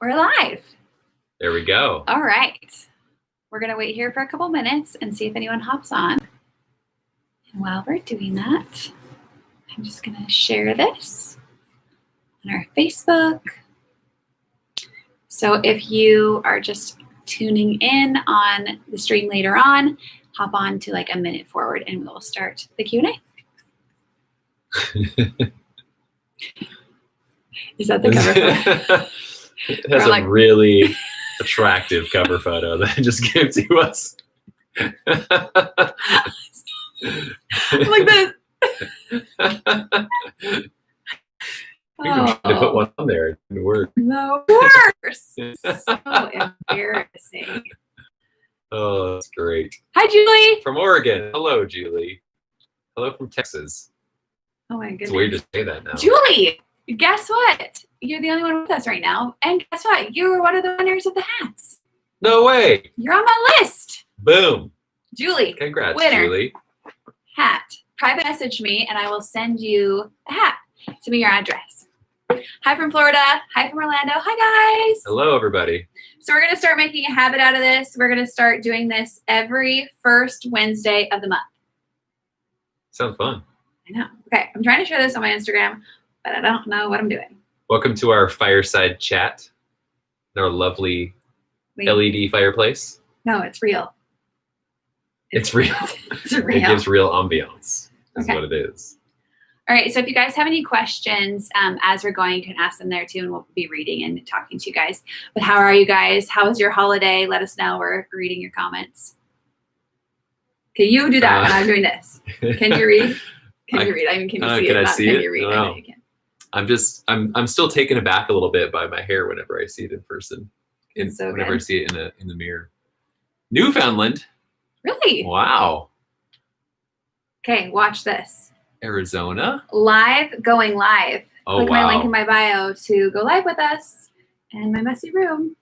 We're live. There we go. All right. We're going to wait here for a couple minutes and see if anyone hops on. And while we're doing that, I'm just going to share this on our Facebook. So if you are just tuning in on the stream later on, hop on to like a minute forward and we'll start the Q&A. Is that the cover photo? It has a really attractive cover photo that I just gave to us. Like this. We were trying to put one on there. It didn't work. The worst. So embarrassing. Oh, that's great. Hi, Julie. From Oregon. Hello, Julie. Hello from Texas. Oh, my goodness. It's weird to say that now. Julie, guess what? You're the only one with us right now. And guess what? You were one of the winners of the hats. No way. You're on my list. Boom. Julie. Congrats, winner. Julie. Hat. Private message me and I will send you a hat. Send me your address. Hi from Florida. Hi from Orlando. Hi, guys. Hello, everybody. So we're going to start making a habit out of this. We're going to start doing this every first Wednesday of the month. Sounds fun. I know. Okay. I'm trying to share this on my Instagram, but I don't know what I'm doing. Welcome to our fireside chat. Our lovely LED fireplace. No, it's real. It's real. It's real. It gives real ambiance, is Okay. what it is. All right. So if you guys have any questions as we're going, you can ask them there too, and we'll be reading and talking to you guys. But how are you guys? How was your holiday? Let us know. We're reading your comments. Okay, you do that, and I'm doing this. Can you read? Can you read? I mean, can you see it? Can I see can it? you read? No. I know you can. I'm still taken aback a little bit by my hair whenever I see it in person. It's so whenever good. I see it in the mirror. Newfoundland. Really? Wow. Okay, watch this. Arizona. Going live. Oh, Click wow. my link in my bio to go live with us in my messy room.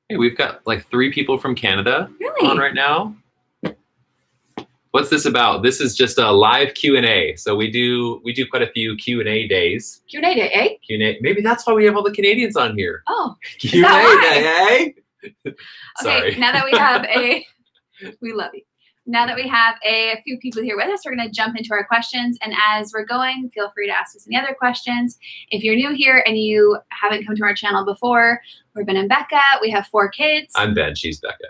Hey, we've got like 3 people from Canada Really? on right now. What's this about? This is just a live Q&A. So we do quite a few Q&A days. Q&A day, eh? Q&A. Maybe that's why we have all the Canadians on here. Oh. Q&A that day, eh? Okay, Sorry. now that we have we love you. Now that we have a few people here with us, we're going to jump into our questions. And as we're going, feel free to ask us any other questions. If you're new here and you haven't come to our channel before, we're Ben and Becca. We have 4 kids. I'm Ben. She's Becca.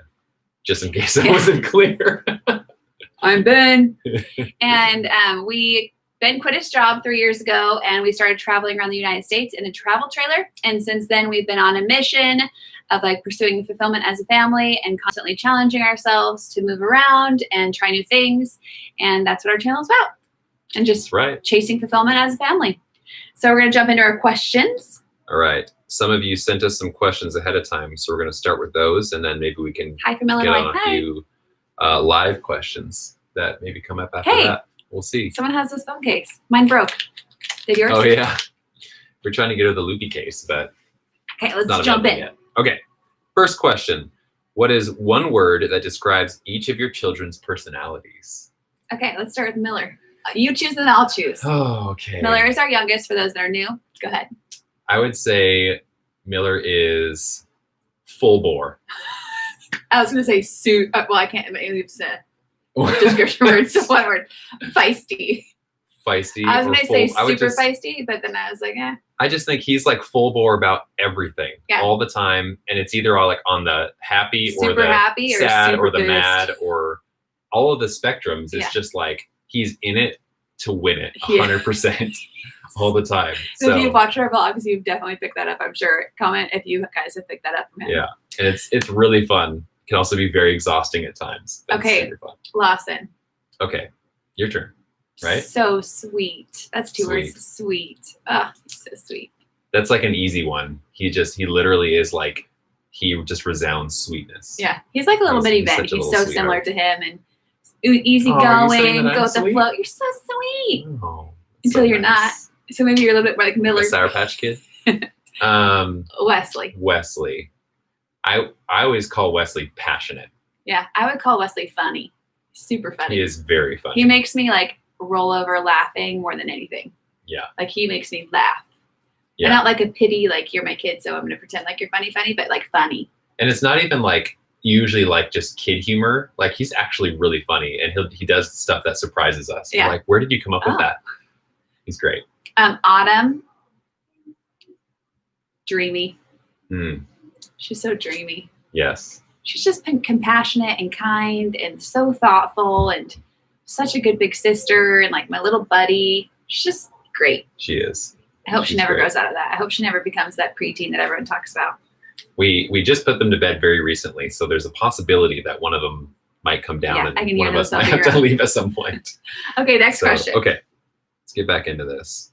Just in case that wasn't clear. I'm Ben. And Ben quit his job 3 years ago, and we started traveling around the United States in a travel trailer. And since then, we've been on a mission of like pursuing fulfillment as a family and constantly challenging ourselves to move around and try new things. And that's what our channel is about. And just chasing fulfillment as a family. So we're going to jump into our questions. All right. Some of you sent us some questions ahead of time, so we're going to start with those, and then maybe we can Hi from get Illinois. on a few live questions that maybe come up after that. We'll see. Someone has this phone case. Mine broke. Did yours? Oh, yeah. We're trying to get her the loopy case, but okay, let's jump in. Yet. Okay. First question. What is one word that describes each of your children's personalities? Okay, let's start with Miller. You choose and I'll choose. Oh, okay. Miller is our youngest for those that are new. Go ahead. I would say Miller is full bore. I was going to say well, I can't. It's a description word. So one word. Feisty. Feisty. I was going to say super feisty, but then I was like, eh. I just think he's like full bore about everything all the time. And it's either all like on the happy or the happy sad or the pissed. mad or all of the spectrums. It's just like he's in it to win it 100% all the time. So if you've watched our vlogs, you've definitely picked that up. I'm sure. Comment if you guys have picked that up from him. Yeah. And it's really fun. It can also be very exhausting at times. Okay. Super fun. Lawson. Okay. Your turn. Right? So sweet. That's 2 words. Sweet. Oh, so sweet. That's like an easy one. He literally is like, he just resounds sweetness. Yeah. He's like a little bitty Ben. He's so similar to him and easy going, go with the flow. You're so sweet. Oh, until you're not. So maybe you're a little bit more like Miller. A Sour Patch Kid? Wesley. I always call Wesley passionate. Yeah. I would call Wesley funny. Super funny. He is very funny. He makes me like roll over laughing more than anything. Yeah. Like he makes me laugh. Yeah. And not like a pity, like you're my kid, so I'm going to pretend like you're funny, but like funny. And it's not even like usually like just kid humor. Like he's actually really funny, and he does stuff that surprises us. Yeah. We're like, where did you come up with that? He's great. Autumn, dreamy. Mm. She's so dreamy. Yes. She's just been compassionate and kind and so thoughtful and such a good big sister and like my little buddy. She's just great. She is. I hope she never grows out of that. I hope she never becomes that preteen that everyone talks about. We just put them to bed very recently, so there's a possibility that one of them might come down, Yeah, and one of us might have to leave at some point. Okay, next question. Okay, let's get back into this.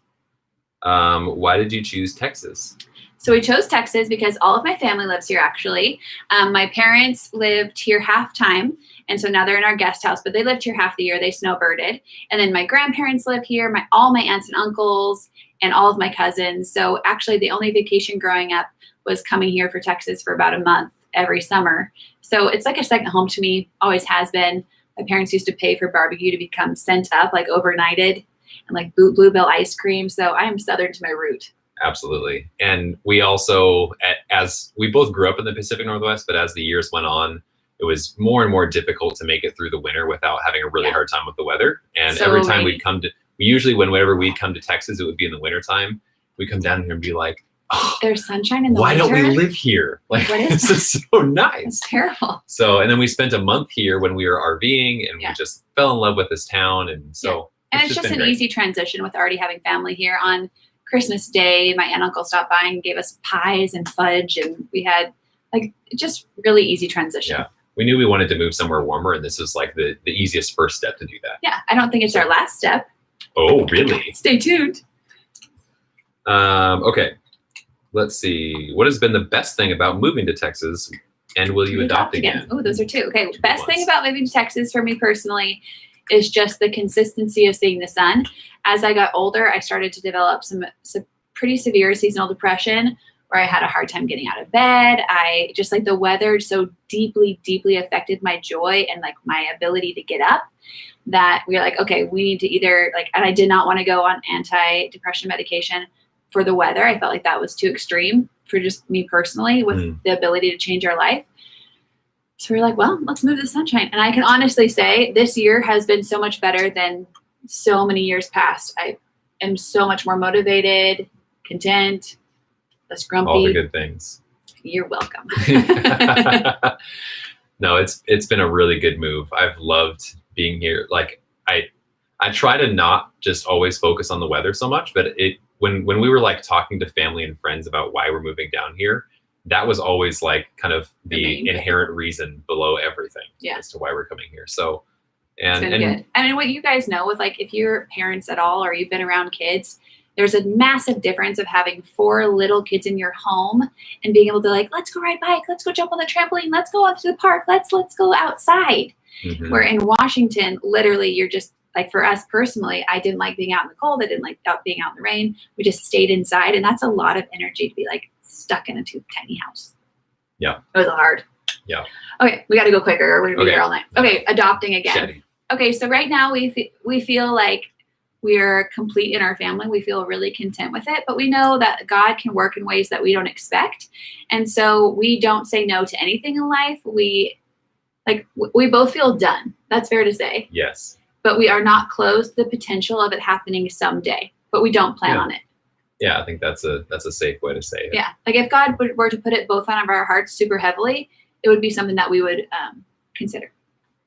Why did you choose Texas? So we chose Texas because all of my family lives here, actually. My parents lived here half time, and so now they're in our guest house, but they lived here half the year. They snowbirded. And then my grandparents live here, all my aunts and uncles, and all of my cousins. So actually the only vacation growing up was coming here for Texas for about a month every summer. So it's like a second home to me, always has been. My parents used to pay for barbecue to become sent up, like overnighted, and like Bluebell ice cream. So I am Southern to my root. Absolutely. And we also, as we both grew up in the Pacific Northwest, but as the years went on, it was more and more difficult to make it through the winter without having a really hard time with the weather. And So every time rainy. whenever we'd come to Texas, it would be in the wintertime. We'd come down here and be like, oh, There's sunshine in the why winter. don't we live here? Like, What is this is so nice. It's terrible. So, and then we spent a month here when we were RVing, and Yeah. we just fell in love with this town. And so, And it's just an easy transition with already having family here. On Christmas Day, my aunt and uncle stopped by and gave us pies and fudge, and we had like just really easy transition. Yeah. We knew we wanted to move somewhere warmer, and this was like the easiest first step to do that. Yeah, I don't think it's our last step. Oh, really? Stay tuned. Okay. Let's see. What has been the best thing about moving to Texas, and will you adopt again? Oh, those are two. Okay, Two best thing ones. about moving to Texas for me personally is just the consistency of seeing the sun. As I got older, I started to develop some pretty severe seasonal depression where I had a hard time getting out of bed. I just like the weather so deeply, deeply affected my joy and like my ability to get up that we were like, okay, we need to either like, and I did not want to go on anti-depression medication for the weather. I felt like that was too extreme for just me personally with the ability to change our life. So we're like, well, let's move to the sunshine. And I can honestly say this year has been so much better than so many years past. I am so much more motivated, content, less grumpy. All the good things. You're welcome. No, it's been a really good move. I've loved being here. Like I try to not just always focus on the weather so much, but when we were like talking to family and friends about why we're moving down here, that was always like kind of the inherent reason below everything as to why we're coming here. So, It's been good. I mean, what you guys know with like, if you're parents at all, or you've been around kids, there's a massive difference of having 4 little kids in your home and being able to like, let's go ride bike, let's go jump on the trampoline, let's go out to the park, let's go outside. Mm-hmm. Where in Washington, literally you're just like, for us personally, I didn't like being out in the cold. I didn't like being out in the rain. We just stayed inside. And that's a lot of energy to be like stuck in a tiny house. Yeah. It was hard. Yeah. Okay. We got to go quicker or we're going to be here all night. Okay. Adopting again. Shetty. Okay. So right now we feel like we're complete in our family. We feel really content with it, but we know that God can work in ways that we don't expect. And so we don't say no to anything in life. We both feel done. That's fair to say. Yes. But we are not closed to the potential of it happening someday, but we don't plan on it. Yeah. I think that's a safe way to say it. Yeah. Like if God were to put it both on our hearts super heavily, it would be something that we would consider.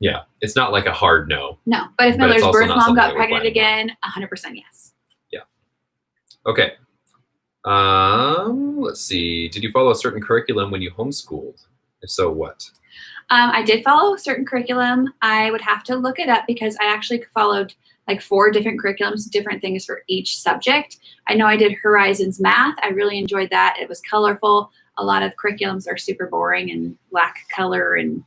Yeah. It's not like a hard no. No. But if But it's Miller's also birth not mom something got that we're pregnant planning again, 100% yes. Yeah. Okay. Let's see. Did you follow a certain curriculum when you homeschooled? If so, what? I did follow a certain curriculum. I would have to look it up because I actually followed like 4 different curriculums, different things for each subject. I know I did Horizons Math. I really enjoyed that. It was colorful. A lot of curriculums are super boring and lack color and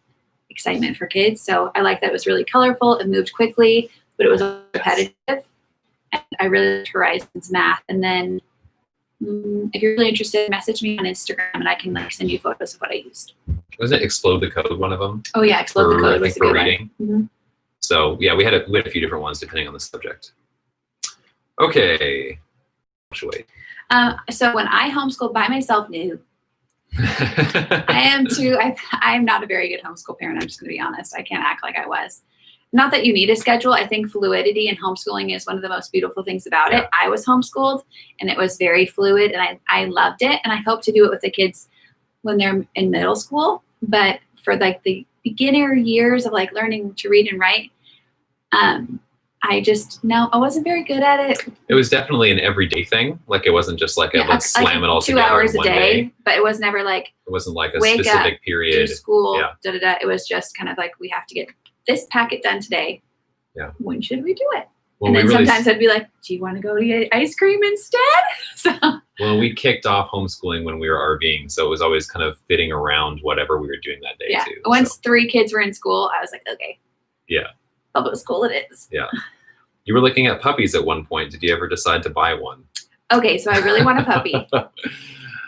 excitement for kids. So I like that it was really colorful. It moved quickly, but it was repetitive. And I really liked Horizons Math. And then if you're really interested, message me on Instagram and I can like send you photos of what I used. Wasn't it Explode the Code one of them? Oh yeah, Explode the Code was a for good reading. one. Mm-hmm. So yeah, we had a few different ones depending on the subject. Okay. Wait. So when I homeschooled by myself, no. I'm not a very good homeschool parent. I'm just going to be honest. I can't act like I was. Not that you need a schedule. I think fluidity in homeschooling is one of the most beautiful things about it. I was homeschooled and it was very fluid and I loved it. And I hope to do it with the kids when they're in middle school. But for like the beginner years of like learning to read and write, I wasn't very good at it. It was definitely an everyday thing. Like it wasn't just like let's slam it all 2 together hours in a one day. But it was never like it wasn't like a wake specific up, period. do school, It was just kind of like we have to get this packet done today. Yeah. When should we do it? Well, and then sometimes I'd be like, do you want to go to get ice cream instead? So well, we kicked off homeschooling when we were RVing, so it was always kind of fitting around whatever we were doing that day too. Once 3 kids were in school, I was like, okay. Yeah. Public school it is. Yeah. You were looking at puppies at one point. Did you ever decide to buy one? Okay, so I really want a puppy.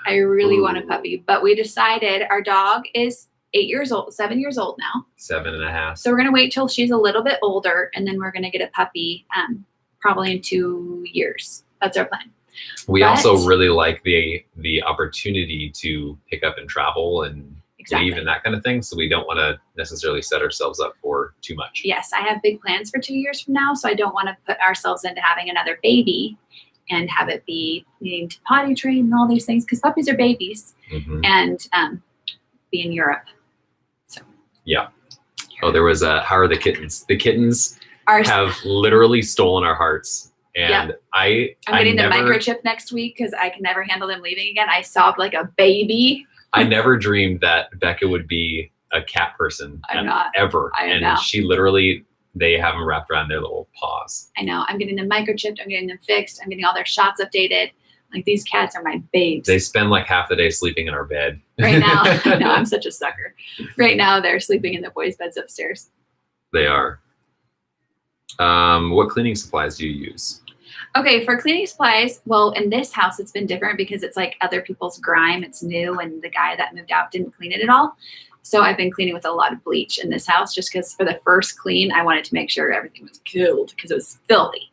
I really want a puppy. But we decided our dog is 7 years old now. 7.5. So we're going to wait till she's a little bit older, and then we're going to get a puppy probably in 2 years. That's our plan. We also really like the opportunity to pick up and travel and leave and that kind of thing. So we don't want to necessarily set ourselves up for too much. Yes, I have big plans for 2 years from now. So I don't want to put ourselves into having another baby and have it be needing to potty train and all these things because puppies are babies and be in Europe. So yeah. Oh, there was how are the kittens? The kittens have literally stolen our hearts. And I'm getting the microchip next week because I can never handle them leaving again. I sobbed like a baby. I never dreamed that Becca would be a cat person. I'm not. Ever. And she literally, they have them wrapped around their little paws. I know. I'm getting them microchipped. I'm getting them fixed. I'm getting all their shots updated. Like these cats are my babes. They spend like half the day sleeping in our bed. Right now. No, I'm such a sucker. Right now they're sleeping in the boys' beds upstairs. They are. What cleaning supplies do you use? Okay, for cleaning supplies, well, in this house, it's been different because it's like other people's grime. It's new, and the guy that moved out didn't clean it at all. So I've been cleaning with a lot of bleach in this house just because for the first clean, I wanted to make sure everything was killed because it was filthy.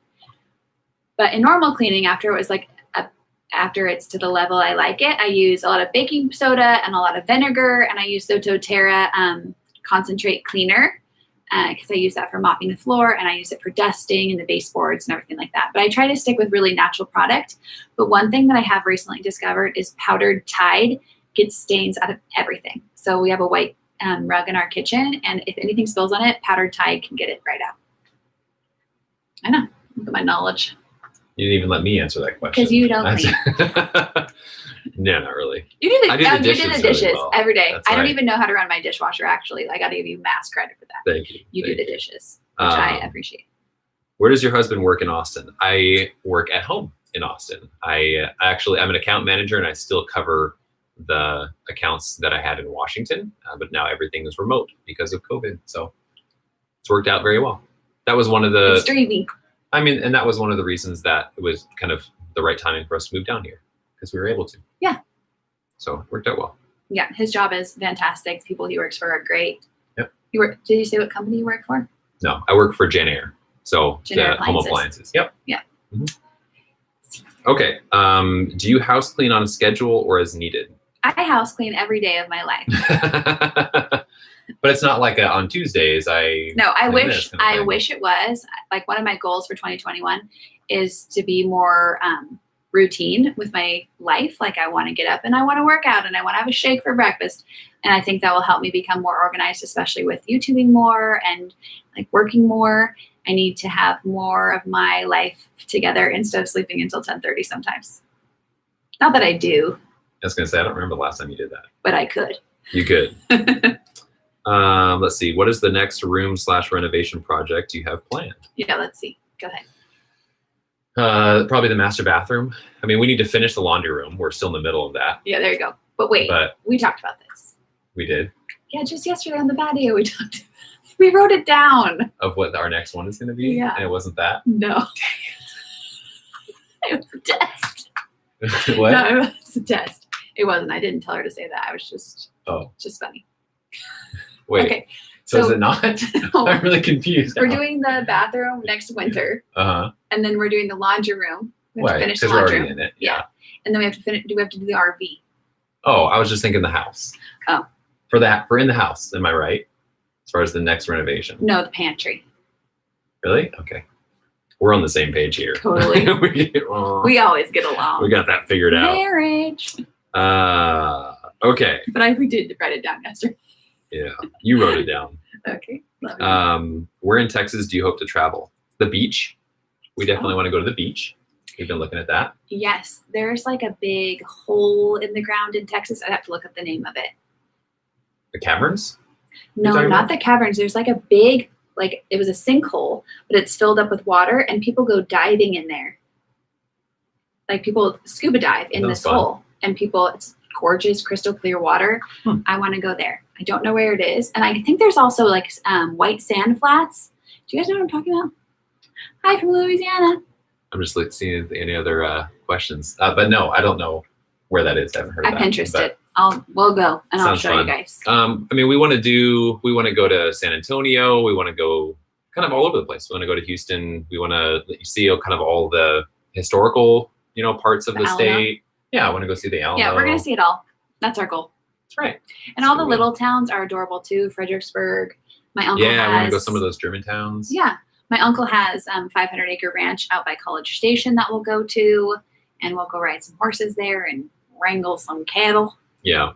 But in normal cleaning, after it's to the level I like it, I use a lot of baking soda and a lot of vinegar, and I use doTERRA concentrate cleaner. Because I use that for mopping the floor and I use it for dusting and the baseboards and everything like that. But I try to stick with really natural product. But one thing that I have recently discovered is powdered Tide gets stains out of everything. So we have a white rug in our kitchen, and if anything spills on it, powdered Tide can get it right out. I know. Look at my knowledge. You didn't even let me answer that question. Because you don't clean. No, not really. You do the dishes really well. every day. That's I don't right. even know how to run my dishwasher, actually. I got to give you mass credit for that. Thank you. You do the dishes, which I appreciate. Where does your husband work in Austin? I work at home in Austin. I'm an account manager, and I still cover the accounts that I had in Washington, but now everything is remote because of COVID. So it's worked out very well. That was one of the... It's dreamy. I mean, and that was one of the reasons that it was kind of the right timing for us to move down here. Because we were able to. Yeah. So it worked out well. Yeah, his job is fantastic. The people he works for are great. Yep. Did you say what company you work for? No, I work for Genair. So Genair home appliances. Yep. Yeah. Mm-hmm. Okay. Do you house clean on a schedule or as needed? I house clean every day of my life. But it's not like on Tuesdays. No, I wish it was. Like one of my goals for 2021 is to be more routine with my life. Like I want to get up and I want to work out and I want to have a shake for breakfast. And I think that will help me become more organized, especially with YouTubing more and like working more. I need to have more of my life together instead of sleeping until 10:30 sometimes. Not that I do. I was going to say, I don't remember the last time you did that. But I could. You could. Let's see. What is the next room/renovation project you have planned? Yeah, let's see. Go ahead. Probably the master bathroom. I mean, we need to finish the laundry room. We're still in the middle of that. Yeah, there you go. But wait, we talked about this. We did? Yeah, just yesterday on the patio we talked. We wrote it down. Of what our next one is going to be? Yeah. And it wasn't that? No. It was a test. What? No, it was a test. It wasn't. I didn't tell her to say that. I was just funny. Wait. Okay. So is it not? No. I'm really confused. We're doing the bathroom next winter. Uh-huh. And then we're doing the laundry room We have Why? to finish the Because we're laundry already room. in it. Yeah. And then we have to finish. Do we have to do the RV? Oh, I was just thinking the house. Oh. For in the house, am I right? As far as the next renovation. No, the pantry. Really? Okay. We're on the same page here. Totally. We always get along. We got that figured out. Marriage. Okay. But we did write it down yesterday. Yeah. You wrote it down. Okay. Love it. Where in Texas do you hope to travel? The beach. We definitely want to go to the beach. We've been looking at that. Yes. There's like a big hole in the ground in Texas. I'd have to look up the name of it. The caverns? No, not the caverns. There's like a big, like it was a sinkhole, but it's filled up with water and people go diving in there. Like people scuba dive in this hole and it's gorgeous, crystal clear water. I want to go there. I don't know where it is. And I think there's also like white sand flats. Do you guys know what I'm talking about? Hi from Louisiana. I'm just seeing any other questions. But no, I don't know where that is. I haven't heard of that. I Pinterested it. We'll go and I'll show you guys. I mean, we want to go to San Antonio. We want to go kind of all over the place. We want to go to Houston. We want to see kind of all the historical, parts of the state. Yeah, I want to go see the Alamo. Yeah, we're going to see it all. That's our goal. That's right. And all the little towns are adorable too. Fredericksburg. My uncle I want to go some of those German towns. Yeah. My uncle has 500-acre ranch out by College Station that we'll go to. And we'll go ride some horses there and wrangle some cattle. Yeah.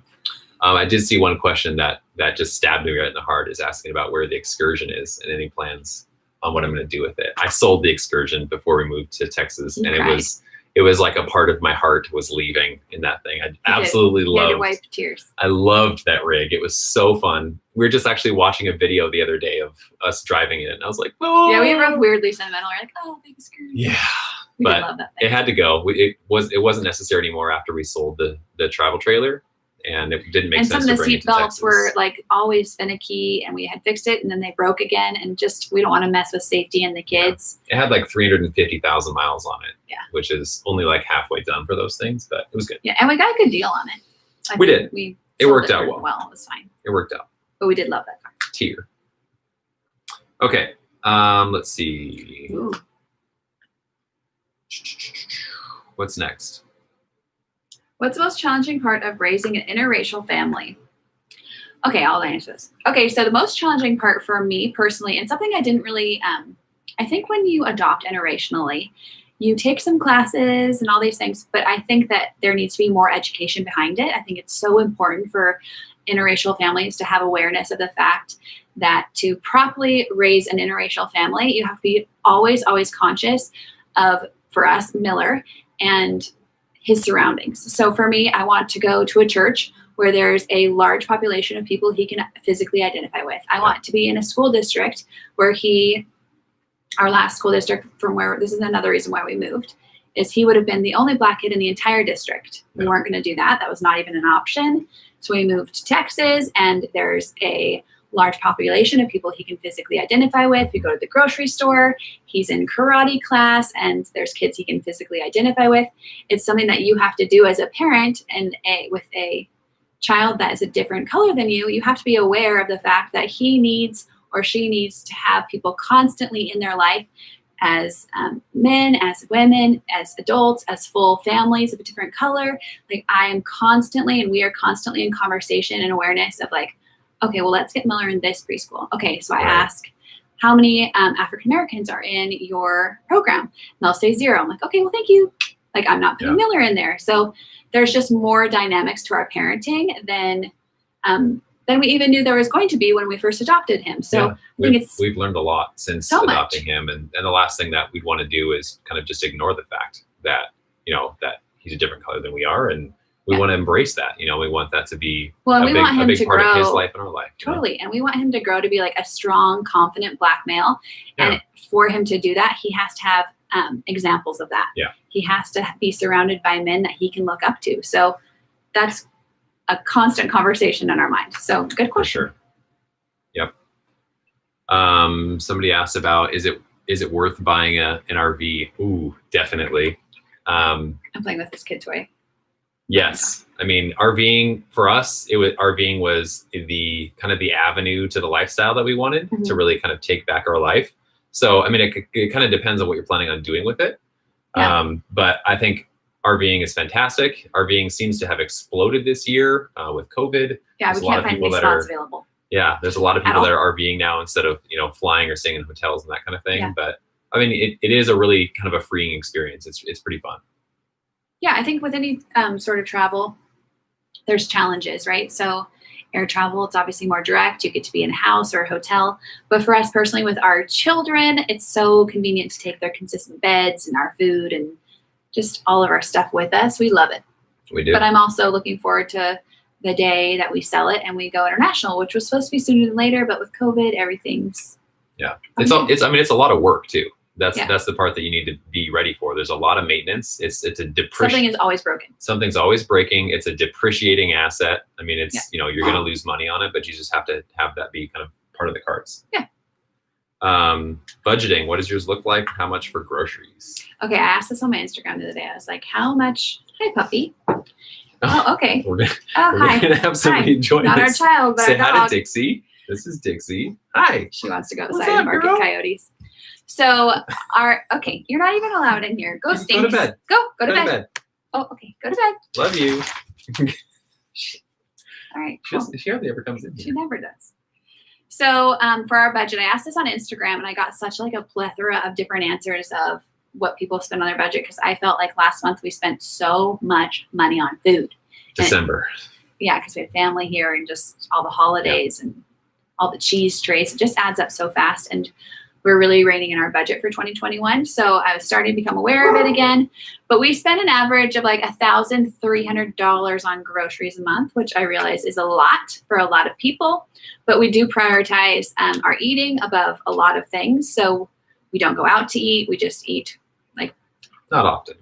I did see one question that just stabbed me right in the heart, is asking about where the Excursion is and any plans on what I'm going to do with it. I sold the Excursion before we moved to Texas, and it was like a part of my heart was leaving in that thing. I absolutely loved. You had to wipe tears. I loved that rig. It was so fun. We were just actually watching a video the other day of us driving it, and I was like, oh. Yeah, we were both weirdly sentimental. We're like, oh, big Excursion. Yeah. We but did love that thing. It had to go. It wasn't necessary anymore after we sold the travel trailer. And it didn't make sense. And some of the seat belts were like always finicky, and we had fixed it, and then they broke again. And we don't want to mess with safety and the kids. Yeah. It had like 350,000 miles on it. Yeah. Which is only like halfway done for those things, but it was good. Yeah, and we got a good deal on it. We did. It worked out well. Well, it was fine. It worked out. But we did love that car. Tier. Okay. Let's see. Ooh. What's next? What's the most challenging part of raising an interracial family? Okay, I'll answer this. Okay, so the most challenging part for me personally, and something I didn't really, I think when you adopt interracially, you take some classes and all these things, but I think that there needs to be more education behind it. I think it's so important for interracial families to have awareness of the fact that to properly raise an interracial family, you have to be always, always conscious of, for us, Miller, and his surroundings. So for me, I want to go to a church where there's a large population of people he can physically identify with. I want to be in a school district where our last school district this is another reason why we moved, is he would have been the only Black kid in the entire district. We weren't going to do that. That was not even an option. So we moved to Texas, and there's a large population of people he can physically identify with. We go to the grocery store, he's in karate class, and there's kids he can physically identify with. It's something that you have to do as a parent, and with a child that is a different color than you have to be aware of the fact that he needs or she needs to have people constantly in their life as men, as women, as adults, as full families of a different color. Like I am constantly, and we are constantly in conversation and awareness of like, okay, well, let's get Miller in this preschool. Okay, so I ask, how many African Americans are in your program? And they'll say 0. I'm like, okay, well, thank you. Like, I'm not putting Miller in there. So there's just more dynamics to our parenting than we even knew there was going to be when we first adopted him. So I think we've learned a lot since adopting him. And the last thing that we'd want to do is kind of just ignore the fact that, that he's a different color than we are. And we want to embrace that. We want that to be a big part of his life and our life. Totally. And we want him to grow to be like a strong, confident Black male. Yeah. And for him to do that, he has to have examples of that. Yeah. He has to be surrounded by men that he can look up to. So that's a constant conversation in our mind. So good question. For sure. Yep. Somebody asked about, is it worth buying an RV? Ooh, definitely. I'm playing with this kid toy. Yes. I mean, RVing for us, RVing was the kind of the avenue to the lifestyle that we wanted to really kind of take back our life. So, I mean, it kind of depends on what you're planning on doing with it. But I think RVing is fantastic. RVing seems to have exploded this year with COVID. Yeah, There's we can't find any spots available. Yeah, there's a lot of people that are RVing now instead of, flying or staying in hotels and that kind of thing. Yeah. But I mean, it is a really kind of a freeing experience. It's pretty fun. Yeah, I think with any sort of travel, there's challenges, right? So air travel, it's obviously more direct. You get to be in a house or a hotel. But for us personally, with our children, it's so convenient to take their consistent beds and our food and just all of our stuff with us. We love it. We do. But I'm also looking forward to the day that we sell it and we go international, which was supposed to be sooner than later, but with COVID, everything's it's a lot of work too. That's the part that you need to be ready for. There's a lot of maintenance. Something is always broken. Something's always breaking. It's a depreciating asset. I mean, it's you're going to lose money on it, but you just have to have that be kind of part of the cards. Yeah. Budgeting. What does yours look like? How much for groceries? Okay, I asked this on my Instagram the other day. I was like, "How much?" Hi, puppy. Oh, okay. We're gonna have somebody join Not us. our child, but say our hi dog. to Dixie. This is Dixie. Hi. She wants to go What's outside and up, market girl? coyotes. So you're not even allowed in here. Go Stinks. Go to bed. Go to bed. Oh, okay. Go to bed. Love you. All right. Cool. She hardly ever comes in She here. never does. So for our budget, I asked this on Instagram and I got such like a plethora of different answers of what people spend on their budget because I felt like last month we spent so much money on food. December. Yeah, because we had family here and just all the holidays and all the cheese trays. It just adds up so fast. And we're really reining in our budget for 2021. So I was starting to become aware of it again. But we spend an average of like $1,300 on groceries a month, which I realize is a lot for a lot of people. But we do prioritize our eating above a lot of things. So we don't go out to eat. We just eat like. Not often.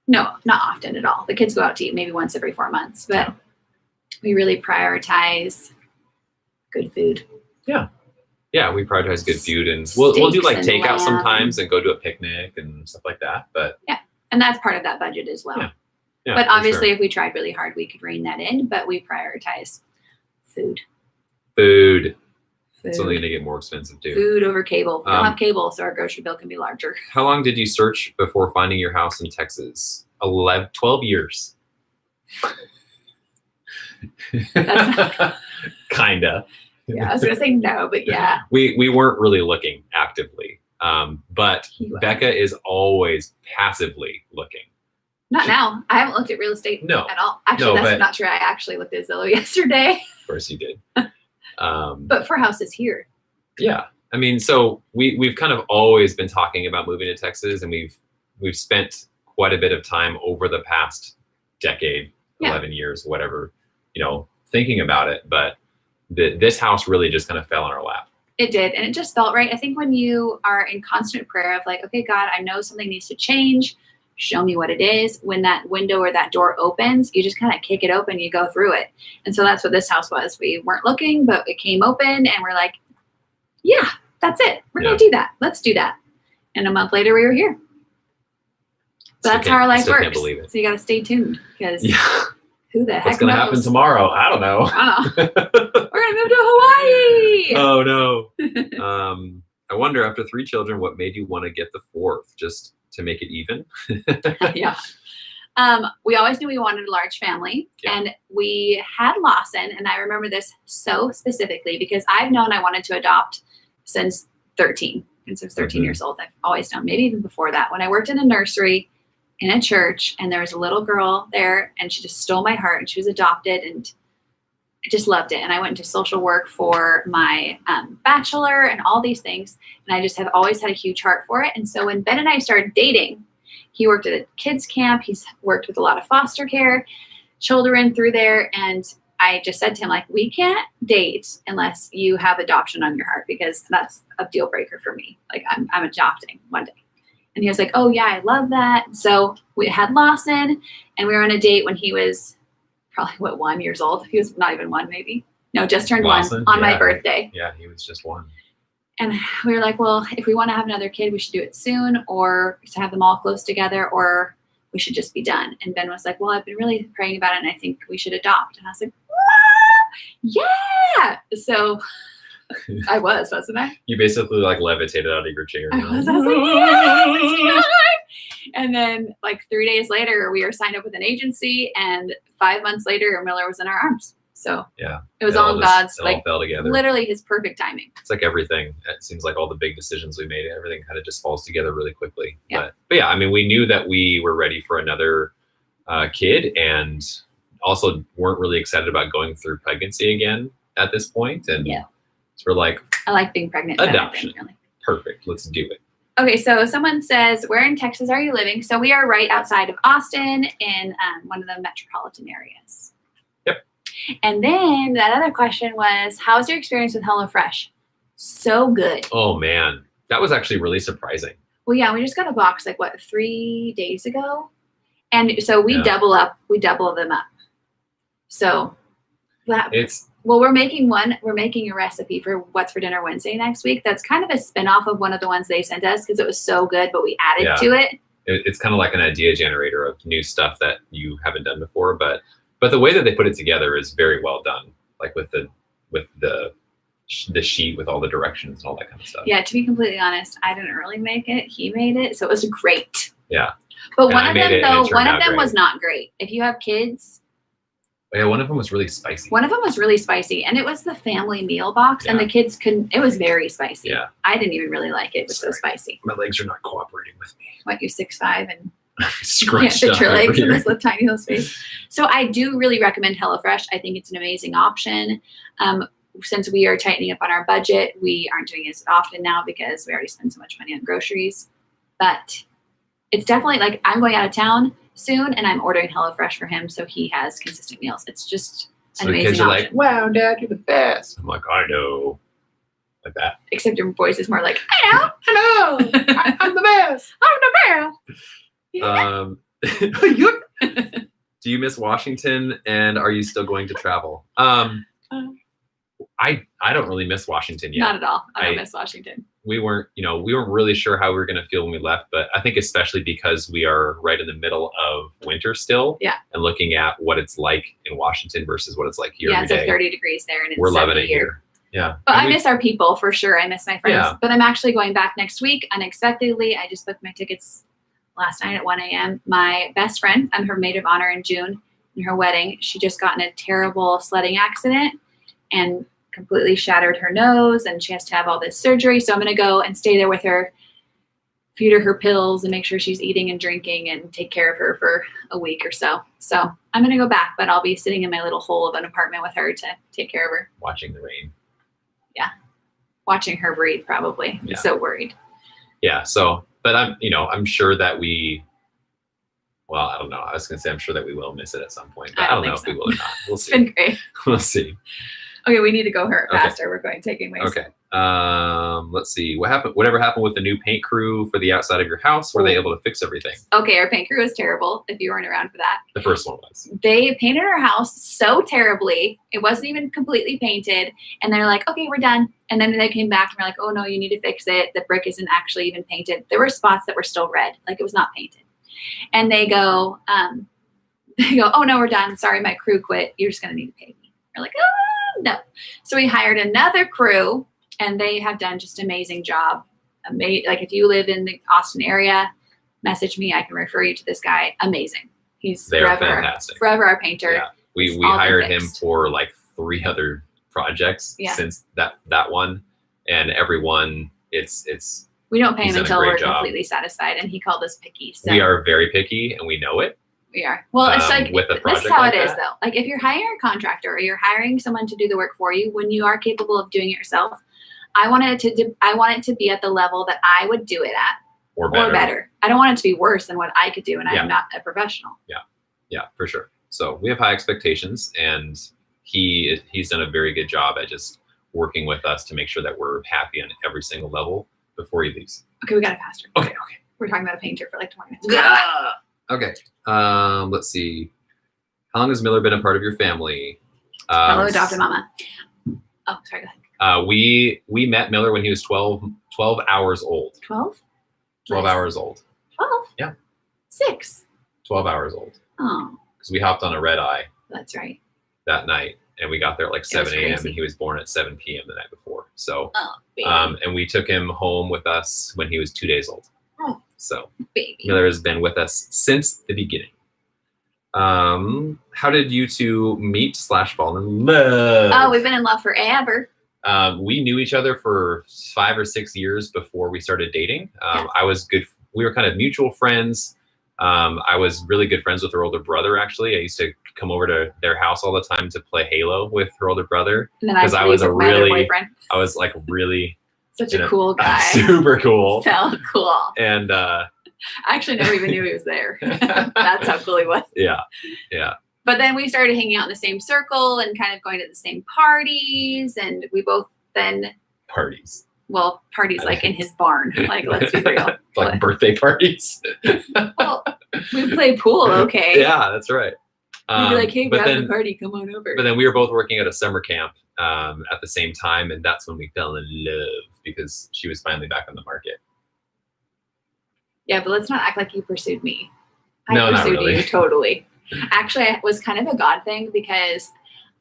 No, not often at all. The kids go out to eat maybe once every 4 months. But we really prioritize good food. Yeah, we prioritize good food, and we'll do like Steaks and takeout lamb. sometimes and go to a picnic and stuff like that. But And that's part of that budget as well. yeah, but for obviously, sure. if we tried really hard, we could rein that in. But we prioritize food. Food. It's only going to get more expensive too. Food over cable. We don't have cable, so our grocery bill can be larger. How long did you search before finding your house in Texas? 12 years. Kinda. Yeah, I was gonna say no, but yeah. We weren't really looking actively. But He was. Becca is always passively looking. Not now. I haven't looked at real estate No. at all. Actually, No, that's but- not true. I actually looked at Zillow yesterday. Of course you did. But for houses here. Yeah. I mean, so we've kind of always been talking about moving to Texas, and we've spent quite a bit of time over the past decade, 11 years, whatever, thinking about it. But this house really just kind of fell in our lap. It did. And it just felt right. I think when you are in constant prayer of like, okay, God, I know something needs to change. Show me what it is. When that window or that door opens, you just kind of kick it open, you go through it. And so that's what this house was. We weren't looking, but it came open and we're like, yeah, that's it. We're going to do that. Let's do that. And a month later, we were here. So that's how our life Can't works. believe it. So you got to stay tuned because who the heck What's going to happen knows? tomorrow? I don't know. We're going to move to Hawaii. Oh, no. I wonder, after 3 children, what made you want to get the 4th? Just to make it even? Yeah. We always knew we wanted a large family, and we had Lawson, and I remember this so specifically because I've known I wanted to adopt since 13. Since I was 13 years old, I've always known, maybe even before that. When I worked in a nursery in a church, and there was a little girl there, and she just stole my heart, and she was adopted, and I just loved it. And I went into social work for my bachelor and all these things. And I just have always had a huge heart for it. And so when Ben and I started dating, he worked at a kids camp. He's worked with a lot of foster care children through there. And I just said to him, like, we can't date unless you have adoption on your heart, because that's a deal breaker for me. Like I'm adopting one day. And he was like, oh yeah, I love that. So we had Lawson, and we were on a date when he was probably 1 years old. He was not even 1, maybe. No, just turned Lawson? 1 on my birthday. Yeah, he was just 1. And we were like, well, if we want to have another kid, we should do it soon, or to have them all close together, or we should just be done. And Ben was like, well, I've been really praying about it, and I think we should adopt. And I was like, yeah. So I wasn't I? You basically like levitated out of your chair. I was like, yes, it's time. And then like 3 days later, we were signed up with an agency, and 5 months later, Miller was in our arms. So Yeah. it was all God's, It like all fell together. literally his perfect timing. It's like everything. It seems like all the big decisions we made, everything kind of just falls together really quickly. Yeah. But yeah, I mean, we knew that we were ready for another kid, and also weren't really excited about going through pregnancy again at this point. And Yeah. so we're like, I like being pregnant. better than adoption. really. Perfect. Let's do it. Okay, so someone says, where in Texas are you living? So we are right outside of Austin in one of the metropolitan areas. Yep. And then that other question was, how's your experience with HelloFresh? So good. Oh man, that was actually really surprising. Well, yeah, we just got a box 3 days ago. And so we Yeah. double them up. So that, It's we're making a recipe for What's for Dinner Wednesday next week. That's kind of a spinoff of one of the ones they sent us because it was so good, but we added Yeah. to it. it's kind of like an idea generator of new stuff that you haven't done before, but the way that they put it together is very well done, like with the sheet with all the directions and all that kind of stuff. Yeah, to be completely honest, I didn't really make it. He made it, so it was great. Yeah. But And one I of made them, it, and though, it turned one of out them great. was not great. If you have kids, Yeah, one of them was really spicy. one of them was really spicy, and it was the family meal box, and Yeah. the kids couldn't. It was very spicy. Yeah. I didn't even really like it. It was so Sorry. spicy. My legs are not cooperating with me. What, you 6'5" and Scrunched fit up your over legs in here. this little tiny little space. So I do really recommend HelloFresh. I think it's an amazing option. Since we are tightening up on our budget, we aren't doing it as often now because we already spend so much money on groceries. But it's definitely I'm going out of town soon, and I'm ordering HelloFresh for him so he has consistent meals. It's just So an the kids amazing are option. like, "Wow, Dad, you're the best." I'm like, "I know," like that. Except your voice is more like, I know, Hello, I'm the best. I'm the best. Yeah. Do you miss Washington, and are you still going to travel? I don't really miss Washington yet. Not at all. I don't I- miss Washington. We weren't really sure how we were going to feel when we left, but I think especially because we are right in the middle of winter still. Yeah. And looking at what it's like in Washington versus what it's like here Yeah, every it's day. 30 degrees there, and it's We're loving 70 it here. Yeah. But And I we- miss our people for sure. I miss my friends. Yeah. But I'm actually going back next week unexpectedly. I just booked my tickets last night at 1 a.m. My best friend, I'm her maid of honor in June in her wedding. She just got in a terrible sledding accident and completely shattered her nose, and she has to have all this surgery. So I'm going to go and stay there with her, feed her pills, and make sure she's eating and drinking and take care of her for a week or so. So I'm going to go back, but I'll be sitting in my little hole of an apartment with her to take care of her. watching the rain. Watching her breathe, probably. I'm Yeah. so worried. Yeah. So, but I'm sure that well, I don't know. I was going to say, I'm sure that we will miss it at some point, but I I don't don't know think if we so. will or not. We'll It's see. been great. We'll see. Okay, we need to go Okay. faster. We're going taking ways. Okay. Let's see. Whatever happened with the new paint crew for the outside of your house? Were they able to fix everything? Okay, our paint crew was terrible, if you weren't around for that. The first one was. They painted our house so terribly. It wasn't even completely painted. And they're like, okay, we're done. And then they came back and were like, oh no, you need to fix it. The brick isn't actually even painted. There were spots that were still red, like it was not painted. And they go, oh no, we're done. Sorry, my crew quit. You're just gonna need to pay me. We're like, oh no. So we hired another crew, and they have done just an amazing job. Like if you live in the Austin area, message me. I can refer you to this guy. Amazing. He's They are fantastic. forever our painter. Yeah. We It's all been hired him fixed. for like 3 other projects Yeah. since that one, and every one it's We don't pay He's him done a until great we're job. completely satisfied, and he called us picky. So we are very picky, and we know it. We are. Well, it's like with a this is project how like it is, that. though. Like if you're hiring a contractor or you're hiring someone to do the work for you, when you are capable of doing it yourself, I want it to be at the level that I would do it at, Or better. I don't want it to be worse than what I could do, and Yeah. I'm not a professional. Yeah, for sure. So we have high expectations, and he's done a very good job at just working with us to make sure that we're happy on every single level before he leaves. Okay, we got it faster. Okay. We're talking about a painter for like 20 minutes. Okay. Let's see. How long has Miller been a part of your family? Fellow adopted mama. Oh, sorry. Go ahead. We met Miller when he was 12 hours old. 12. 12 Nice. hours old. 12. Yeah. 6. 12 hours old. Oh, Because we hopped on a red eye that's right. that night, and we got there at like was 7 a.m. crazy. and he was born at 7 p.m. the night before. So, Oh, baby. and we took him home with us when he was 2 days old. So Baby. Miller has been with us since the beginning. How did you two meet / fall in love? Oh, we've been in love forever. We knew each other for 5 or 6 years before we started dating. Yeah. We were kind of mutual friends. I was really good friends with her older brother, actually. I used to come over to their house all the time to play Halo with her older brher. And then I was my other boyfriend. I was like really such a cool guy. Super cool. So cool. And I actually never even knew he was there. That's how cool he was. Yeah. But then we started hanging out in the same circle and kind of going to the same parties. And we both then parties like in his barn. Like, let's be real. Like birthday parties. Well, we play pool, okay. Yeah, that's right. We'd be like, hey, we're having a party, come on over. But then we were both working at a summer camp at the same time, and that's when we fell in love because she was finally back on the market. Yeah, but let's not act like you pursued me. No, I pursued not really. you totally. Actually, it was kind of a God thing because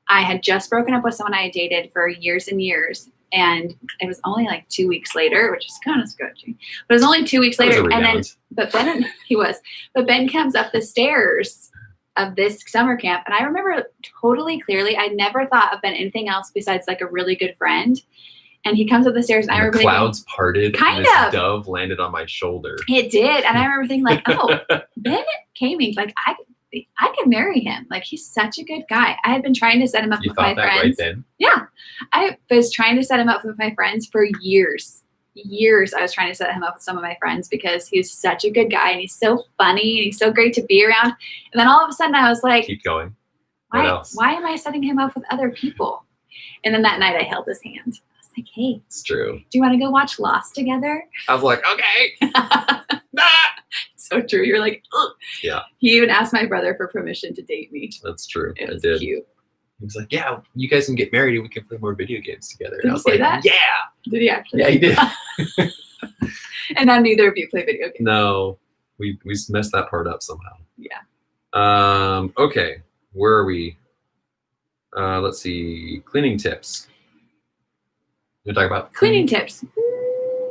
I had just broken up with someone I had dated for years and years. And it was only like 2 weeks later, which is kind of sketchy. But it was only 2 weeks later. But Ben comes up the stairs of this summer camp. And I remember totally clearly, I never thought of Ben anything else besides like a really good friend. And he comes up the stairs, and I remember clouds parted. Kind and of. This dove landed on my shoulder. It did, and I remember thinking like, "Oh, Ben came in. Like I could marry him. Like he's such a good guy." I had been trying to set him up with my friends. Right then? Yeah, I was trying to set him up with my friends for years. I was trying to set him up with some of my friends because he was such a good guy, and he's so funny, and he's so great to be around. And then all of a sudden, I was like, "Keep going." What else? Why am I setting him up with other people? And then that night, I held his hand. Like, hey, it's true. Do you want to go watch Lost together? I was like, okay. So true. You're like, ugh. Yeah. He even asked my brother for permission to date me. That's true. It was cute. He was like, yeah, you guys can get married and we can play more video games together. Did and I was he say like, that? yeah. Did he actually? Yeah, he did. And now neither of you play video games. No, we messed that part up somehow. Yeah. Okay, where are we? Let's see, cleaning tips. You talk about cleaning tips.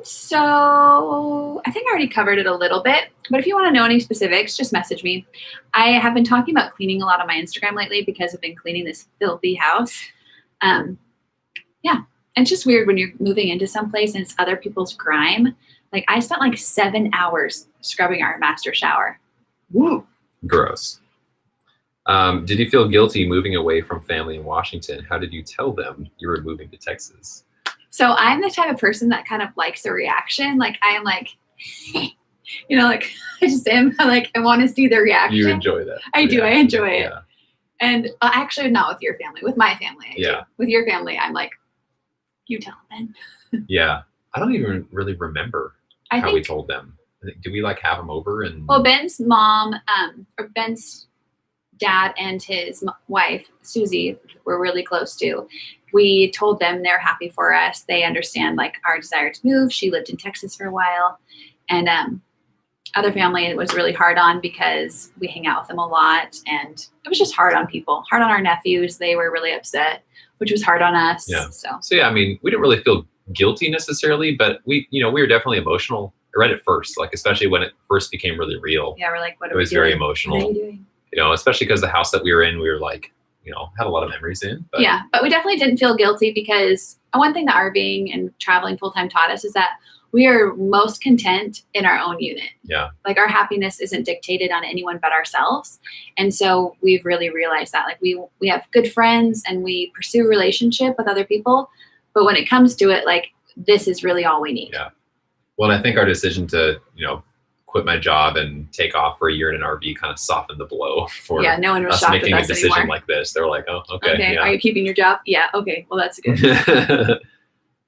So I think I already covered it a little bit, but if you want to know any specifics, just message me. I have been talking about cleaning a lot on my Instagram lately because I've been cleaning this filthy house. Yeah, it's just weird when you're moving into some place and it's other people's grime. Like I spent like 7 hours scrubbing our master shower. Woo. Gross. Did you feel guilty moving away from family in Washington? How did you tell them you were moving to Texas? So I'm the type of person that kind of likes a reaction. Like I am like, you know, like I just am like, I want to see the reaction. You enjoy that. I do. I enjoy it. Yeah. And actually not with your family, with my family. I do. With your family, I'm like, you tell them. Yeah. I don't even really remember how we told them. Do we like have them over? And well, Ben's mom, or Ben's dad and his wife, Susie, we're really close to. We told them they're happy for us. They understand like our desire to move. She lived in Texas for a while. And other family it was really hard on because we hang out with them a lot. And it was just hard on people, hard on our nephews. They were really upset, which was hard on us. Yeah. So yeah, I mean, we didn't really feel guilty necessarily, but we were definitely emotional right at first, like especially when it first became really real. Yeah, we're like, what are we doing? It was very emotional. What are you doing? You know, especially because the house that we were in, we were like, had a lot of memories in. But. Yeah, but we definitely didn't feel guilty because one thing that RVing and traveling full-time taught us is that we are most content in our own unit. Yeah. Like our happiness isn't dictated on anyone but ourselves. And so we've really realized that like we have good friends and we pursue relationship with other people. But when it comes to it, like this is really all we need. Yeah. Well, and I think our decision to, quit my job and take off for a year in an RV kind of softened the blow for no one was us shocked making with a us decision anymore. like this. They were like, oh, okay. Yeah. Are you keeping your job? Yeah. Okay. Well, that's good.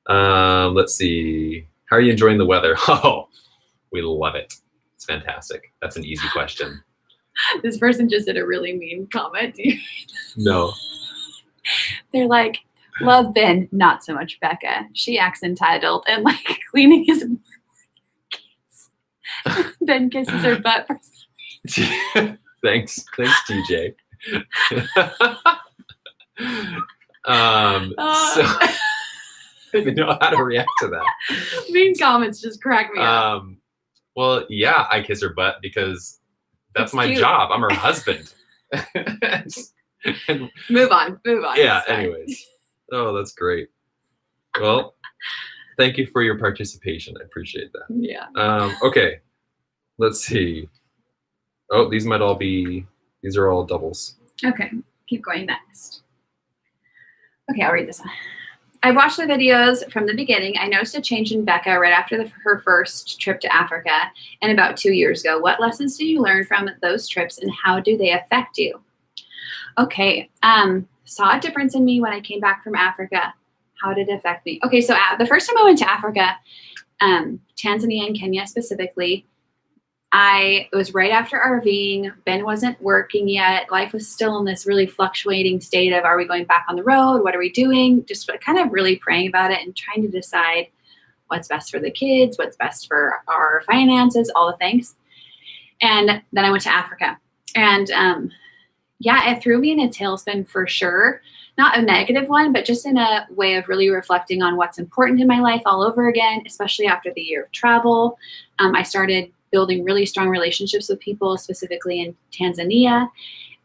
Let's see. How are you enjoying the weather? Oh, we love it. It's fantastic. That's an easy question. This person just did a really mean comment. No. They're like, love Ben, not so much Becca. She acts entitled and like cleaning his Ben kisses her butt. Thanks, TJ. So I don't even know how to react to that. Mean comments just crack me up. Well, yeah, I kiss her butt because that's It's my cute. job. I'm her husband. And Move on. yeah, It's fine. anyways. Oh, that's great. Well, thank you for your participation. I appreciate that. Yeah. Okay, let's see. Oh, these are all doubles. Okay, keep going next. Okay, I'll read this one. I watched the videos from the beginning. I noticed a change in Becca right after her first trip to Africa and about 2 years ago. What lessons did you learn from those trips and how do they affect you? Okay, saw a difference in me when I came back from Africa. How did it affect me? Okay, so the first time I went to Africa, Tanzania and Kenya specifically, it was right after RVing. Ben wasn't working yet. Life was still in this really fluctuating state of, are we going back on the road? What are we doing? Just kind of really praying about it and trying to decide what's best for the kids, what's best for our finances, all the things. And then I went to Africa. And yeah, it threw me in a tailspin for sure. Not a negative one, but just in a way of really reflecting on what's important in my life all over again, especially after the year of travel. I started building really strong relationships with people, specifically in Tanzania.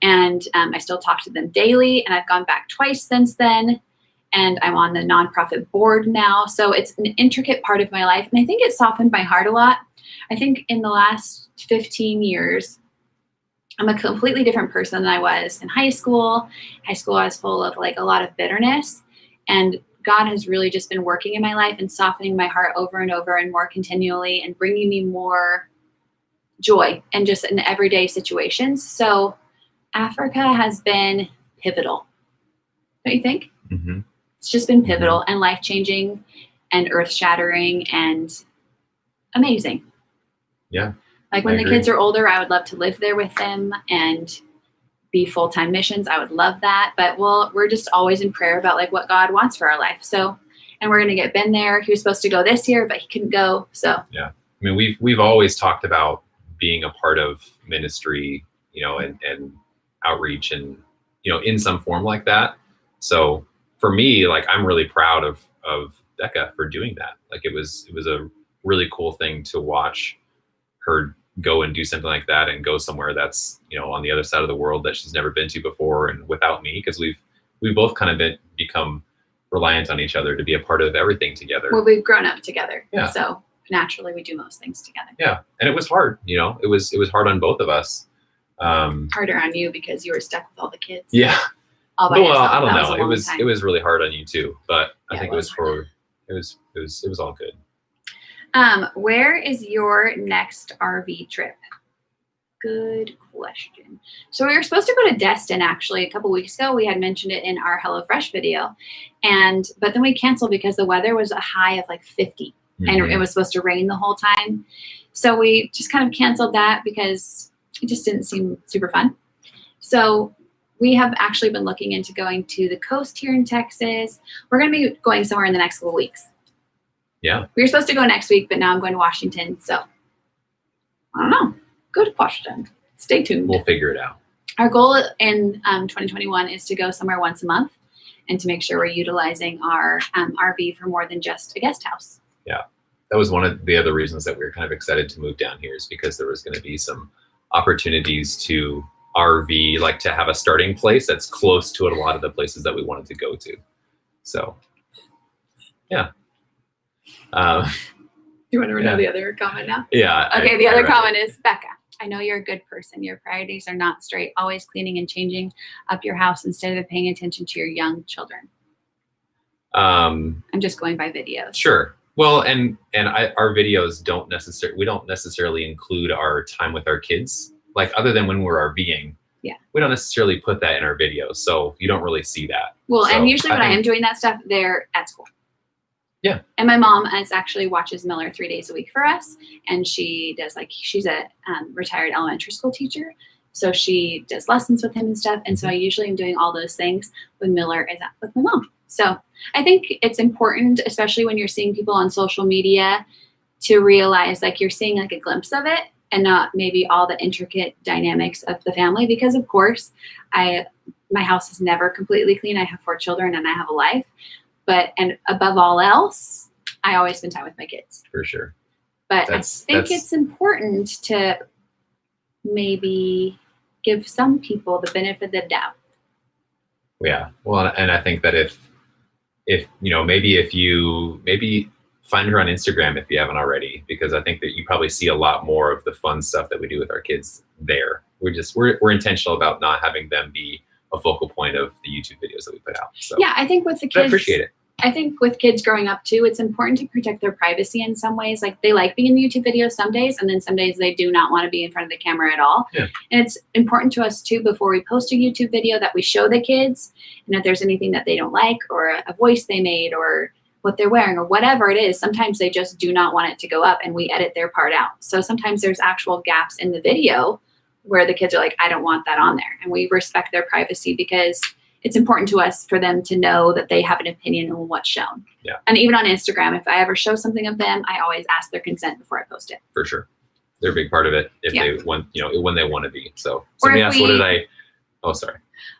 And I still talk to them daily. And I've gone back twice since then. And I'm on the nonprofit board now. So it's an intricate part of my life. And I think it softened my heart a lot. I think in the last 15 years, I'm a completely different person than I was in high school. High school, I was full of like a lot of bitterness. And God has really just been working in my life and softening my heart over and over and more continually and bringing me more joy and just in everyday situations. So Africa has been pivotal. Don't you think? Mm-hmm. It's just been pivotal and life-changing and earth-shattering and amazing. Yeah. Like when the kids are older, I would love to live there with them and be full-time missions. I would love that. But we're just always in prayer about like what God wants for our life. So, and we're going to get Ben there. He was supposed to go this year, but he couldn't go. So yeah, I mean, we've always talked about being a part of ministry, you know, and outreach and, you know, in some form like that. So for me, like, I'm really proud of Becca for doing that. Like it was a really cool thing to watch her go and do something like that and go somewhere that's, you know, on the other side of the world that she's never been to before and without me, because we've both kind of become reliant on each other to be a part of everything together. Well, we've grown up together. Yeah. So naturally we do most things together. Yeah. And it was hard, you know, it was hard on both of us. Harder on you because you were stuck with all the kids. Yeah. All by Well, yourself. I don't That know. was a long It was really hard on you too, but I Yeah, think it it was was it was all good. Where is your next RV trip? Good question. So we were supposed to go to Destin actually a couple weeks ago. We had mentioned it in our HelloFresh video, but then we canceled because the weather was a high of like 50, and it was supposed to rain the whole time. So we just kind of canceled that because it just didn't seem super fun. So we have actually been looking into going to the coast here in Texas. We're going to be going somewhere in the next couple weeks. Yeah. We were supposed to go next week, but now I'm going to Washington. So I don't know. Good question. Stay tuned. We'll figure it out. Our goal in 2021 is to go somewhere once a month and to make sure we're utilizing our RV for more than just a guest house. Yeah. That was one of the other reasons that we were kind of excited to move down here, is because there was going to be some opportunities to RV, like to have a starting place that's close to a lot of the places that we wanted to go to. So, yeah. You want to know the other comment now? Yeah. Okay, the other comment is, Becca, I know you're a good person. Your priorities are not straight, always cleaning and changing up your house instead of paying attention to your young children. I'm just going by videos. Sure. Well, and our videos we don't necessarily include our time with our kids, like other than when we're RVing. Yeah. We don't necessarily put that in our videos, so you don't really see that. Well, so and usually when I am doing that stuff, they're at school. Yeah. And my mom actually watches Miller 3 days a week for us. And she does she's a retired elementary school teacher. So she does lessons with him and stuff. And so I usually am doing all those things when Miller is up with my mom. So I think it's important, especially when you're seeing people on social media, to realize like you're seeing like a glimpse of it and not maybe all the intricate dynamics of the family. Because of course, my house is never completely clean. I have 4 children and I have a life. And above all else, I always spend time with my kids. For sure. But I think it's important to maybe give some people the benefit of the doubt. Yeah. Well, and I think that if maybe find her on Instagram if you haven't already, because I think that you probably see a lot more of the fun stuff that we do with our kids there. We're intentional about not having them be a focal point of the YouTube videos that we put out. So yeah, I think with the kids, I appreciate it. I think with kids growing up too, it's important to protect their privacy in some ways. Like they like being in the YouTube videos some days, and then some days they do not want to be in front of the camera at all. Yeah. And it's important to us too, before we post a YouTube video, that we show the kids, and if there's anything that they don't like, or a voice they made, or what they're wearing, or whatever it is, sometimes they just do not want it to go up, and we edit their part out. So sometimes there's actual gaps in the video where the kids are like, I don't want that on there. And we respect their privacy because it's important to us for them to know that they have an opinion on what's shown. Yeah. And even on Instagram, if I ever show something of them, I always ask their consent before I post it. For sure. They're a big part of it if they want, when they want to be. So Or somebody if asked, oh, sorry.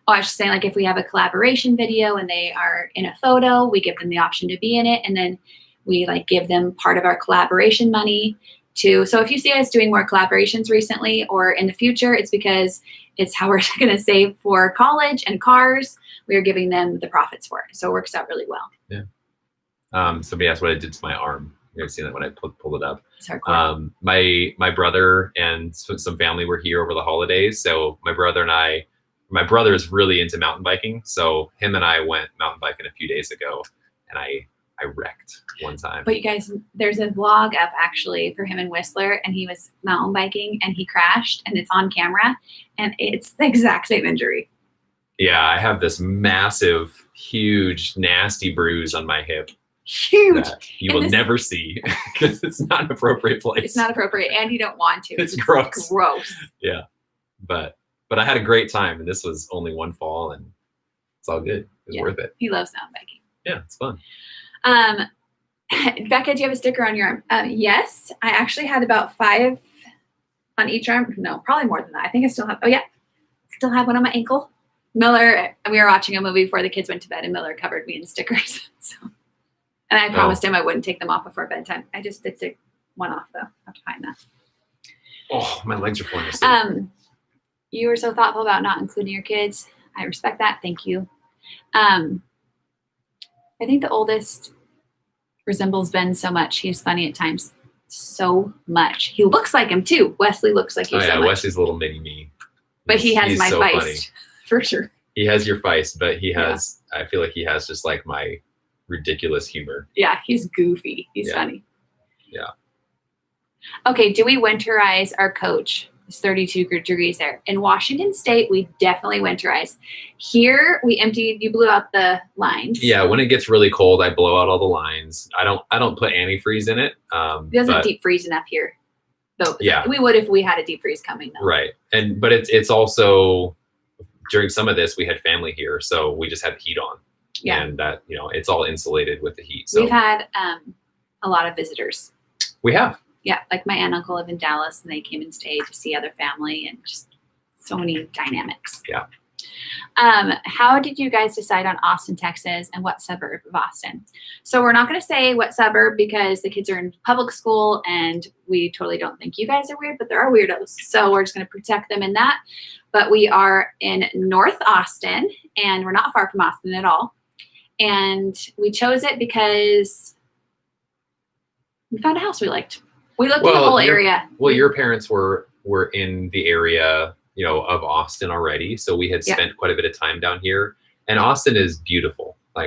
Oh, I was just saying, like, if we have a collaboration video and they are in a photo, we give them the option to be in it. And then we like give them part of our collaboration money too. So if you see us doing more collaborations recently or in the future, it's because it's how we're going to save for college and cars. We are giving them the profits for it. So it works out really well. Yeah. Somebody asked what I did to my arm. You guys seen that when I pulled it up. Hardcore. My brother and some family were here over the holidays. So my brother is really into mountain biking. So him and I went mountain biking a few days ago, and I wrecked one time. But you guys, there's a vlog up actually for him in Whistler, and he was mountain biking and he crashed, and it's on camera, and it's the exact same injury. Yeah, I have this massive, huge, nasty bruise on my hip. Huge. That you will never see because it's not an appropriate place. It's not appropriate, and you don't want to. It's gross. Gross. Yeah, but I had a great time, and this was only one fall, and it's all good. It's worth it. He loves mountain biking. Yeah, it's fun. Becca, do you have a sticker on your arm? Yes, I actually had about 5 on each arm. No, probably more than that. I think I still have. Oh yeah, still have one on my ankle. Miller, we were watching a movie before the kids went to bed, and Miller covered me in stickers. And I promised him I wouldn't take them off before bedtime. I just did take one off though. I have to find that. Oh, my legs are falling asleep. You were so thoughtful about not including your kids. I respect that. Thank you. I think the oldest resembles Ben so much. He's funny at times. So much. He looks like him too. Wesley looks like he's so much. Wesley's a little mini me. But he has my so feist. Funny. For sure. He has your feist, but he has, I feel like he has just like my ridiculous humor. Yeah, he's goofy. He's funny. Yeah. Okay, do we winterize our coach? It's 32 degrees there. In Washington State, we definitely winterize. Here, you blew out the lines. Yeah, when it gets really cold, I blow out all the lines. I don't put antifreeze in it. It doesn't deep freeze enough here. Though. Yeah. We would if we had a deep freeze coming though. Right. But it's also, during some of this, we had family here, so we just had the heat on. Yeah. And that, it's all insulated with the heat. So we've had a lot of visitors. We have. Yeah, like my aunt and uncle live in Dallas, and they came and stayed to see other family, and just so many dynamics. Yeah. How did you guys decide on Austin, Texas, and what suburb of Austin? So we're not going to say what suburb because the kids are in public school, and we totally don't think you guys are weird, but there are weirdos. So we're just going to protect them in that. But we are in North Austin, and we're not far from Austin at all. And we chose it because we found a house we liked. We looked at the whole area. Well, your parents were in the area, of Austin already. So we had spent quite a bit of time down here. And Austin is beautiful. We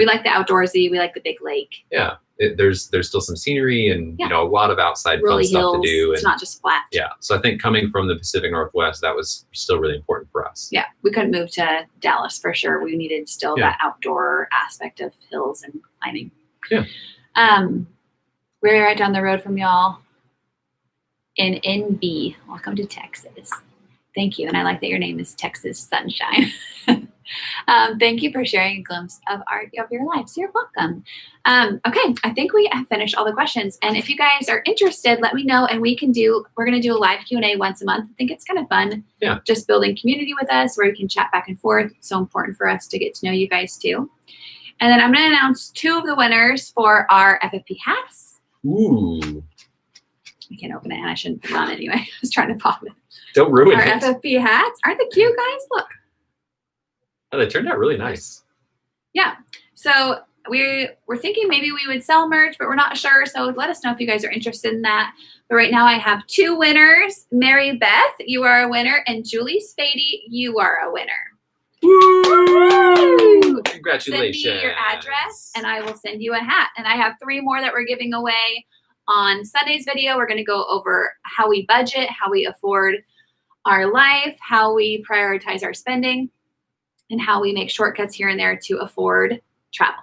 like the outdoorsy. We like the big lake. Yeah. There's still some scenery and, a lot of outside fun stuff to do. It's not just flat. Yeah. So I think coming from the Pacific Northwest, that was still really important for us. Yeah. We couldn't move to Dallas for sure. We needed still that outdoor aspect of hills and climbing. Yeah. We're right down the road from y'all in NB. Welcome to Texas. Thank you. And I like that your name is Texas Sunshine. Thank you for sharing a glimpse of your lives. You're welcome. Okay, I think we have finished all the questions. And if you guys are interested, let me know. And we're going to do a live Q&A once a month. I think it's kind of fun. Yeah. Just building community with us where we can chat back and forth. It's so important for us to get to know you guys too. And then I'm going to announce 2 of the winners for our FFP hats. Ooh. I can't open it, and I shouldn't put it on anyway. I was trying to pop it. Don't ruin Our it. FFP hats. Aren't they cute, guys? Look. Oh, they turned out really nice. Yeah. So we're thinking maybe we would sell merch, but we're not sure. So let us know if you guys are interested in that. But right now I have 2 winners. Mary Beth, you are a winner. And Julie Spady, you are a winner. Woo! Congratulations. Send me your address and I will send you a hat. And I have 3 more that we're giving away. On Sunday's video, we're going to go over how we budget, how we afford our life, how we prioritize our spending, and how we make shortcuts here and there to afford travel.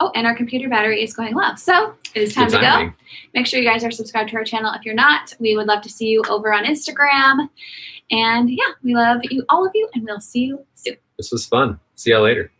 Oh, and our computer battery is going low. So it is time to go. Make sure you guys are subscribed to our channel. If you're not, we would love to see you over on Instagram. And yeah, we love you, all of you, and we'll see you soon. This was fun. See y'all later.